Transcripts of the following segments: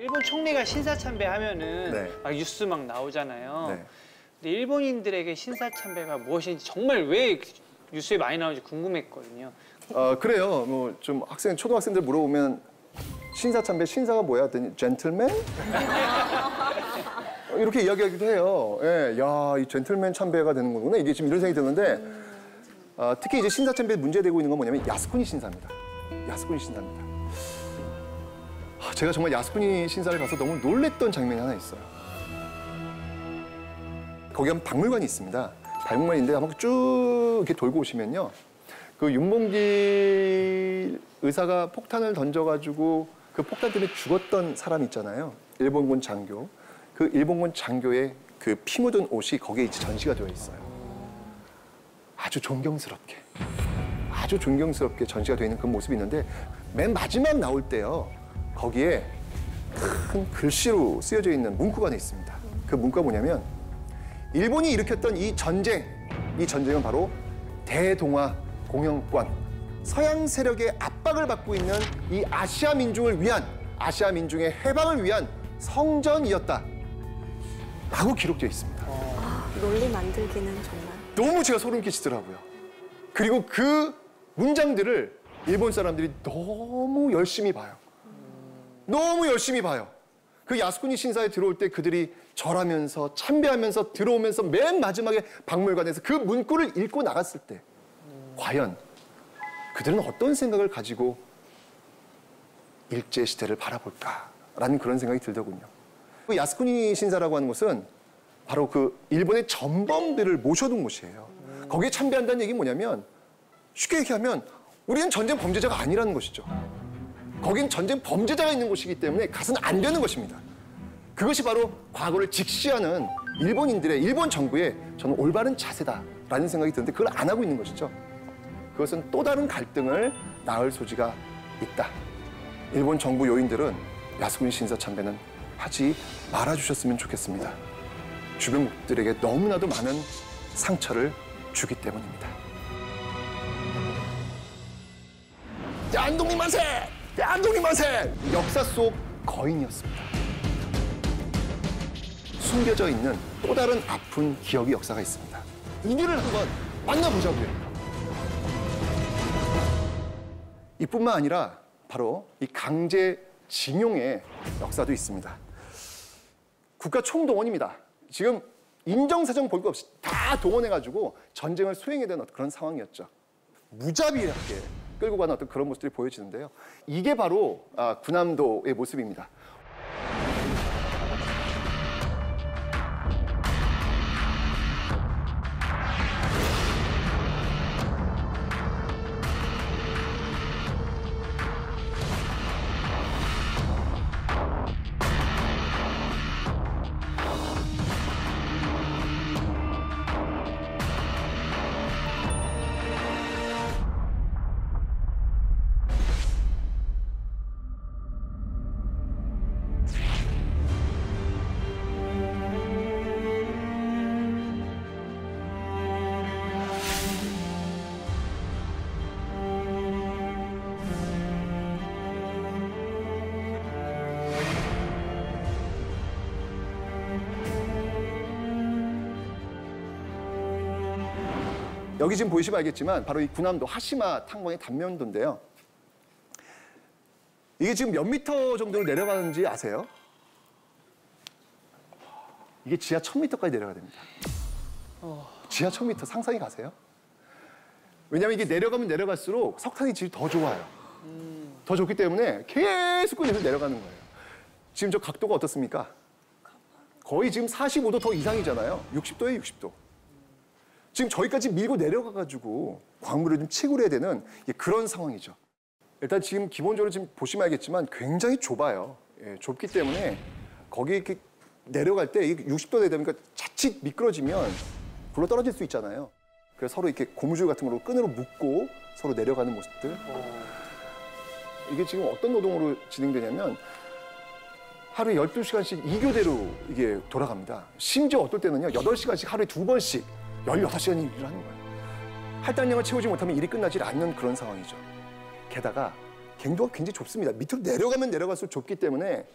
일본 총리가 신사참배 하면은 네. 막 뉴스 막 나오잖아요. 네. 근데 일본인들에게 신사참배가 무엇인지 정말 왜 뉴스에 많이 나오는지 궁금했거든요. 그래요. 뭐 좀 초등학생들 물어보면 신사참배 신사가 뭐야? 하더니 젠틀맨? 이렇게 이야기하기도 해요. 예, 야, 이 젠틀맨 참배가 되는 거구나. 이게 지금 이런 생각이 드는데 특히 이제 신사참배 문제되고 있는 건 뭐냐면 야스쿠니 신사입니다. 야스쿠니 신사입니다. 제가 정말 야스쿠니 신사를 가서 너무 놀랬던 장면이 하나 있어요. 거기 한 박물관이 있습니다. 박물관인데 한번 쭉 이렇게 돌고 오시면요. 그 윤봉길 의사가 폭탄을 던져가지고 그 폭탄 때문에 죽었던 사람 있잖아요. 일본군 장교. 그 일본군 장교의 그 피 묻은 옷이 거기에 이제 전시가 되어 있어요. 아주 존경스럽게 전시가 되어 있는 그 모습이 있는데 맨 마지막 나올 때요. 거기에 큰 글씨로 쓰여져 있는 문구가 하나 있습니다. 그 문구가 뭐냐면 일본이 일으켰던 이 전쟁은 바로 대동아 공영권, 서양 세력의 압박을 받고 있는 이 아시아 민중을 위한, 아시아 민중의 해방을 위한 성전이었다. 라고 기록되어 있습니다. 논리 만들기는 정말. 너무 제가 소름 끼치더라고요. 그리고 그 문장들을 일본 사람들이 너무 열심히 봐요. 너무 열심히 봐요. 그 야스쿠니 신사에 들어올 때 그들이 절하면서 참배하면서 들어오면서 맨 마지막에 박물관에서 그 문구를 읽고 나갔을 때 과연 그들은 어떤 생각을 가지고 일제시대를 바라볼까라는 그런 생각이 들더군요. 그 야스쿠니 신사라고 하는 곳은 바로 그 일본의 전범들을 모셔둔 곳이에요. 거기에 참배한다는 얘기는 뭐냐면 쉽게 얘기하면 우리는 전쟁 범죄자가 아니라는 것이죠. 거긴 전쟁 범죄자가 있는 곳이기 때문에 가서는 안 되는 것입니다. 그것이 바로 과거를 직시하는 일본 정부의 저는 올바른 자세다라는 생각이 드는데 그걸 안 하고 있는 것이죠. 그것은 또 다른 갈등을 낳을 소지가 있다. 일본 정부 요인들은 야스쿠니 신사 참배는 하지 말아주셨으면 좋겠습니다. 주변국들에게 너무나도 많은 상처를 주기 때문입니다. 안동님 만세! 안동님 만세! 역사 속 거인이었습니다. 숨겨져 있는 또 다른 아픈 기억의 역사가 있습니다. 이들을 한번 만나보자고요. 이뿐만 아니라 바로 이 강제징용의 역사도 있습니다. 국가 총동원입니다. 지금 인정사정 볼 것 없이 다 동원해가지고 전쟁을 수행해야 되는 그런 상황이었죠. 무자비하게 끌고 가는 어떤 그런 모습들이 보여지는데요. 이게 바로 군함도의 모습입니다. 여기 지금 보시면 알겠지만 바로 이 군함도 하시마 탄광의 단면도인데요. 이게 지금 몇 미터 정도로 내려가는지 아세요? 이게 지하 1000m까지 내려가야 됩니다. 지하 1000m 상상이 가세요? 왜냐하면 이게 내려가면 내려갈수록 석탄의 질이 더 좋아요. 더 좋기 때문에 계속 그래서 내려가는 거예요. 지금 저 각도가 어떻습니까? 거의 지금 45도 더 이상이잖아요. 60도에 60도. 지금 저기까지 밀고 내려가가지고 광물을 좀 채굴 해야 되는 그런 상황이죠. 일단 지금 기본적으로 지금 보시면 알겠지만 굉장히 좁아요. 예, 좁기 때문에 거기 이렇게 내려갈 때 60도 되다 보니까 자칫 미끄러지면 굴러 떨어질 수 있잖아요. 그래서 서로 이렇게 고무줄 같은 걸로 끈으로 묶고 서로 내려가는 모습들. 이게 지금 어떤 노동으로 진행되냐면 하루에 12시간씩 2교대로 이게 돌아갑니다. 심지어 어떨 때는요, 8시간씩 하루에 2번씩 16시간 일을 하는 거예요. 할당량을 채우지 못하면 일이 끝나지 않는 그런 상황이죠. 게다가 갱도가 굉장히 좁습니다. 밑으로 내려가면 내려갈수록 좁기 때문에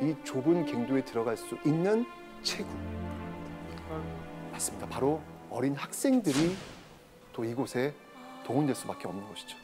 이 좁은 갱도에 들어갈 수 있는 체구. 맞습니다. 바로 어린 학생들이 또 이곳에 동원될 수밖에 없는 것이죠.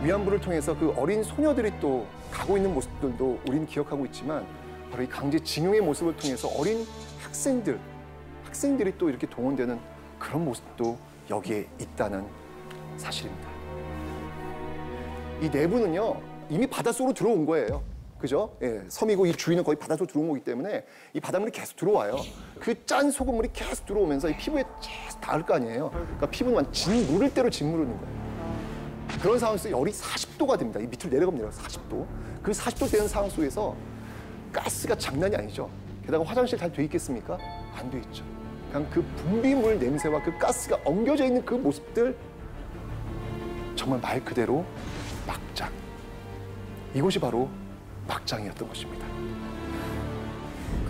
위안부를 통해서 그 어린 소녀들이 또 가고 있는 모습들도 우리는 기억하고 있지만 바로 이 강제징용의 모습을 통해서 어린 학생들이 또 이렇게 동원되는 그런 모습도 여기에 있다는 사실입니다. 이 내부는요 이미 바닷속으로 들어온 거예요. 그죠? 예, 섬이고 이 주위는 거의 바닷속으로 들어온 거기 때문에 이 바닷물이 계속 들어와요. 그 짠 소금물이 계속 들어오면서 이 피부에 계속 닿을 거 아니에요. 그러니까 피부는 무를 대로 짓무르는 거예요. 그런 상황 속에서 열이 40도가 됩니다. 이 밑으로 내려가면 40도. 그 40도 되는 상황 속에서 가스가 장난이 아니죠. 게다가 화장실 잘 돼 있겠습니까? 안 돼 있죠. 그냥 그 분비물 냄새와 그 가스가 엉겨져 있는 그 모습들 정말 말 그대로 막장. 이곳이 바로 막장이었던 것입니다.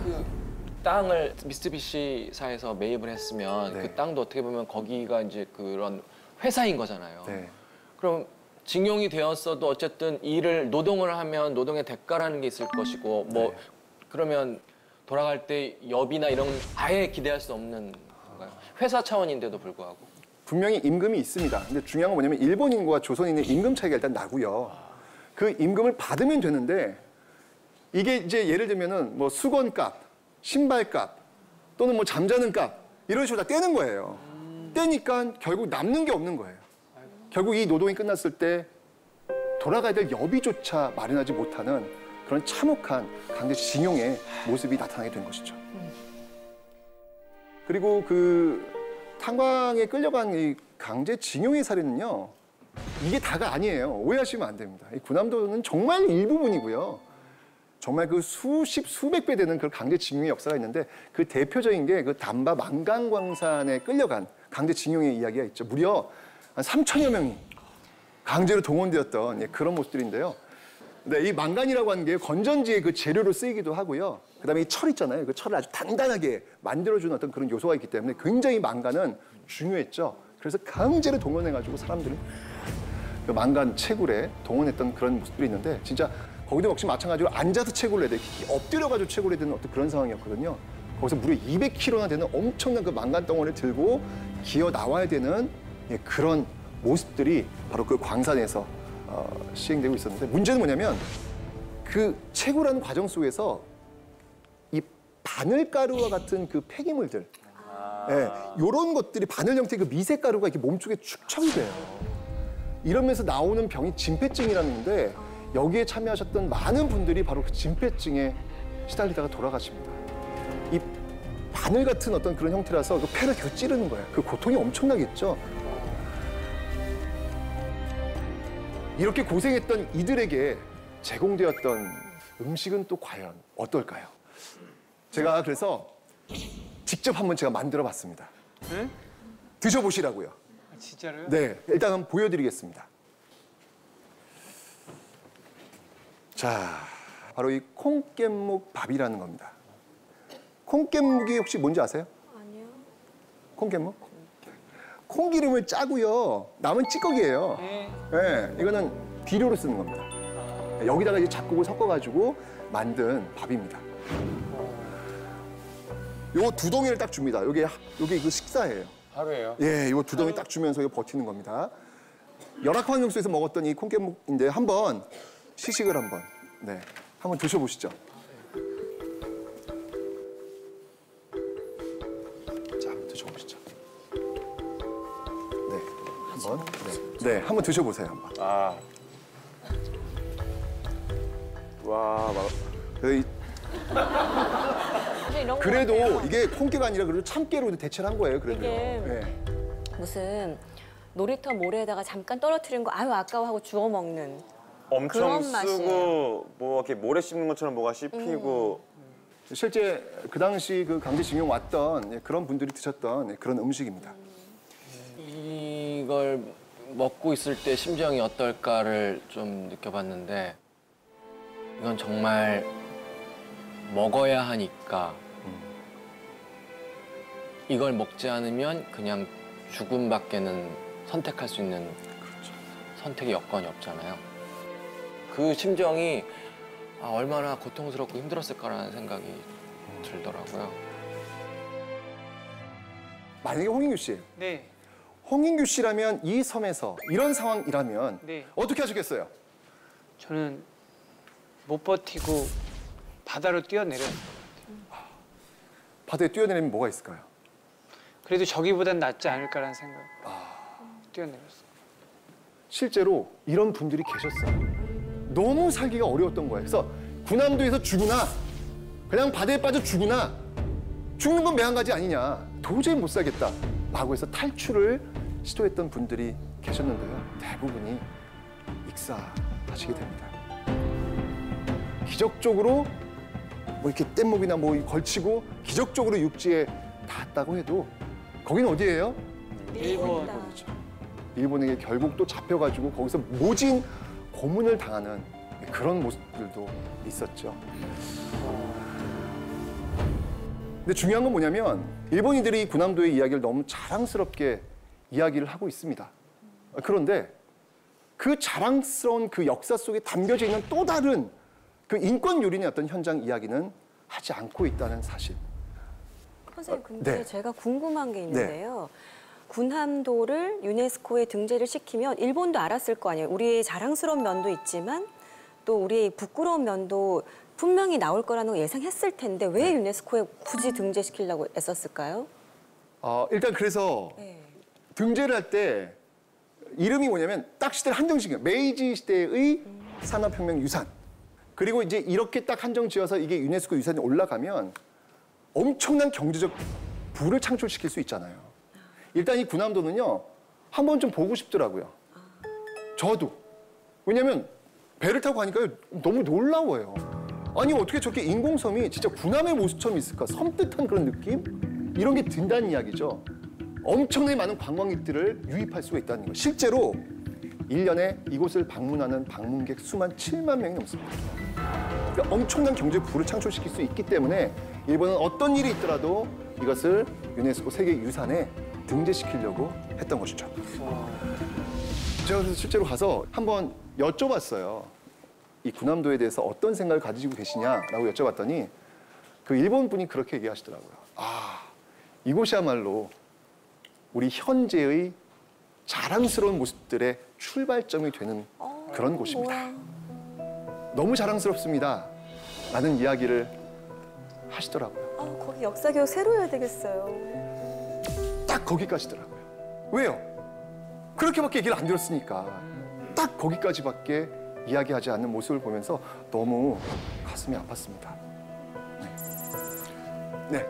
그 땅을 미쓰비시사에서 매입을 했으면 네. 그 땅도 어떻게 보면 거기가 이제 그런 회사인 거잖아요. 네. 그럼 징용이 되었어도 어쨌든 일을 노동을 하면 노동의 대가라는 게 있을 것이고 뭐 네. 그러면 돌아갈 때 여비나 이런 건 아예 기대할 수 없는 건가요? 회사 차원인데도 불구하고. 분명히 임금이 있습니다. 근데 중요한 건 뭐냐면 일본인과 조선인의 임금 차이가 일단 나고요. 그 임금을 받으면 되는데 이게 이제 예를 들면은 뭐 수건값, 신발값 또는 뭐 잠자는 값 이런 식으로 다 떼는 거예요. 떼니까 결국 남는 게 없는 거예요. 결국 이 노동이 끝났을 때 돌아가야 될 여비조차 마련하지 못하는 그런 참혹한 강제징용의 모습이 나타나게 된 것이죠. 그리고 그 탄광에 끌려간 이 강제징용의 사례는요. 이게 다가 아니에요. 오해하시면 안 됩니다. 이 군함도는 정말 일부분이고요. 정말 그 수십, 수백 배 되는 그 강제징용의 역사가 있는데 그 대표적인 게 그 담바 망간광산에 끌려간 강제징용의 이야기가 있죠. 무려 한 3천여 명이 강제로 동원되었던 예, 그런 모습들인데요. 네, 이 망간이라고 하는 게 건전지의 그 재료로 쓰이기도 하고요. 그다음에 이 철 있잖아요. 그 철을 아주 단단하게 만들어주는 어떤 그런 요소가 있기 때문에 굉장히 망간은 중요했죠. 그래서 강제로 동원해가지고 사람들을 그 망간 채굴에 동원했던 그런 모습들이 있는데 진짜 거기도 역시 마찬가지로 앉아서 채굴을 해야 돼. 엎드려가지고 채굴해야 되는 어떤 그런 상황이었거든요. 거기서 무려 200kg나 되는 엄청난 그 망간 덩어리를 들고 기어 나와야 되는 예, 그런 모습들이 바로 그 광산에서 시행되고 있었는데 문제는 뭐냐면 그 채굴하는 과정 속에서 이 바늘가루와 같은 그 폐기물들 예, 이런 것들이 바늘 형태의 그 미세가루가 이렇게 몸속에 축적이 돼요. 이러면서 나오는 병이 진폐증이라는 건데 여기에 참여하셨던 많은 분들이 바로 그 진폐증에 시달리다가 돌아가십니다. 이 바늘 같은 어떤 그런 형태라서 그 폐를 계속 찌르는 거예요. 그 고통이 엄청나겠죠. 이렇게 고생했던 이들에게 제공되었던 음식은 또 과연 어떨까요? 제가 그래서 직접 한번 제가 만들어 봤습니다. 네? 드셔보시라고요. 아, 진짜로요? 네, 일단 한번 보여드리겠습니다. 자, 바로 이 콩깻묵 밥이라는 겁니다. 콩깻묵이 혹시 뭔지 아세요? 아니요. 콩깻묵? 콩기름을 짜고요. 남은 찌꺼기예요. 네. 네, 이거는 비료로 쓰는 겁니다. 여기다가 이제 잡곡을 섞어가지고 만든 밥입니다. 요 두 덩이를 딱 줍니다. 요게 그 식사예요. 하루에요? 예, 요 두 덩이 딱 주면서 이거 버티는 겁니다. 열악한 환경 속에서 먹었던 이 콩깻묵인데 한번 시식을 한번 드셔보시죠. 자, 한번 드셔보시죠. 네, 한번 드셔보세요, 한번. 아. 와, 이런 거 그래도 같아요. 이게 콩깨가 아니라 그래도 참깨로 대체를 한 거예요, 그래도요. 이게 네. 무슨 놀이터 모래에다가 잠깐 떨어뜨린 거 아유 아까워하고 주워 먹는 엄청 그런 맛이에요. 쓰고 뭐 이렇게 모래 씹는 것처럼 뭐가 씹히고 실제 그 당시 그 강제징용 왔던 그런 분들이 드셨던 그런 음식입니다. 이걸 먹고 있을 때 심정이 어떨까를 좀 느껴봤는데 이건 정말 먹어야 하니까 이걸 먹지 않으면 그냥 죽음밖에는 선택할 수 있는 선택의 여건이 없잖아요. 그 심정이 얼마나 고통스럽고 힘들었을까라는 생각이 들더라고요. 만약에 홍인규 씨, 네. 홍인규 씨라면 이 섬에서 이런 상황이라면 네. 어떻게 하시겠어요? 저는 못 버티고 바다로 뛰어내려요. 바다에 뛰어내리면 뭐가 있을까요? 그래도 저기보단 낫지 않을까라는 생각. 뛰어내렸어요. 실제로 이런 분들이 계셨어요. 너무 살기가 어려웠던 거예요. 그래서 군함도에서 죽으나 그냥 바다에 빠져 죽으나 죽는 건 매한가지 아니냐. 도저히 못 살겠다라고 해서 탈출을 시도했던 분들이 계셨는데요. 대부분이 익사하시게 됩니다. 기적적으로 뭐 이렇게 뗏목이나 뭐 걸치고 기적적으로 육지에 닿았다고 해도 거긴 어디예요? 일본. 일본이죠. 일본에게 결국 또 잡혀가지고 거기서 모진 고문을 당하는 그런 모습들도 있었죠. 근데 중요한 건 뭐냐면 일본인들이 군함도의 이야기를 너무 자랑스럽게 이야기를 하고 있습니다. 그런데 그 자랑스러운 그 역사 속에 담겨져 있는 또 다른 그 인권 유린의 어떤 현장 이야기는 하지 않고 있다는 사실. 선생님, 근데 네. 제가 궁금한 게 있는데요. 군함도를 유네스코에 등재를 시키면 일본도 알았을 거 아니에요. 우리의 자랑스러운 면도 있지만 또 우리의 부끄러운 면도 분명히 나올 거라는 걸 예상했을 텐데 왜 유네스코에 굳이 등재시키려고 애썼을까요? 일단 그래서 네. 등재를 할 때 이름이 뭐냐면 딱 시대를 한정시켜요. 메이지 시대의 산업혁명 유산. 그리고 이제 이렇게 딱 한정 지어서 이게 유네스코 유산에 올라가면 엄청난 경제적 부를 창출시킬 수 있잖아요. 일단 이 군함도는요, 한번 좀 보고 싶더라고요. 저도. 왜냐면 배를 타고 가니까 너무 놀라워요. 아니 어떻게 저렇게 인공섬이 진짜 군함의 모습처럼 있을까? 섬뜩한 그런 느낌? 이런 게 든다는 이야기죠. 엄청나게 많은 관광객들을 유입할 수가 있다는 거. 실제로 1년에 이곳을 방문하는 방문객 수만 7만 명이 넘습니다. 그러니까 엄청난 경제 부를 창출시킬 수 있기 때문에 일본은 어떤 일이 있더라도 이것을 유네스코 세계유산에 등재시키려고 했던 것이죠. 제가 그래서 실제로 가서 한번 여쭤봤어요. 이 군함도에 대해서 어떤 생각을 가지고 계시냐라고 여쭤봤더니 그 일본 분이 그렇게 얘기하시더라고요. 이곳이야말로 우리 현재의 자랑스러운 모습들의 출발점이 되는 그런 곳입니다. 너무 자랑스럽습니다. 라는 이야기를 하시더라고요. 거기 역사 교육 새로 해야 되겠어요. 딱 거기까지더라고요. 왜요? 그렇게밖에 얘기를 안 들었으니까. 딱 거기까지밖에 이야기하지 않는 모습을 보면서 너무 가슴이 아팠습니다. 네.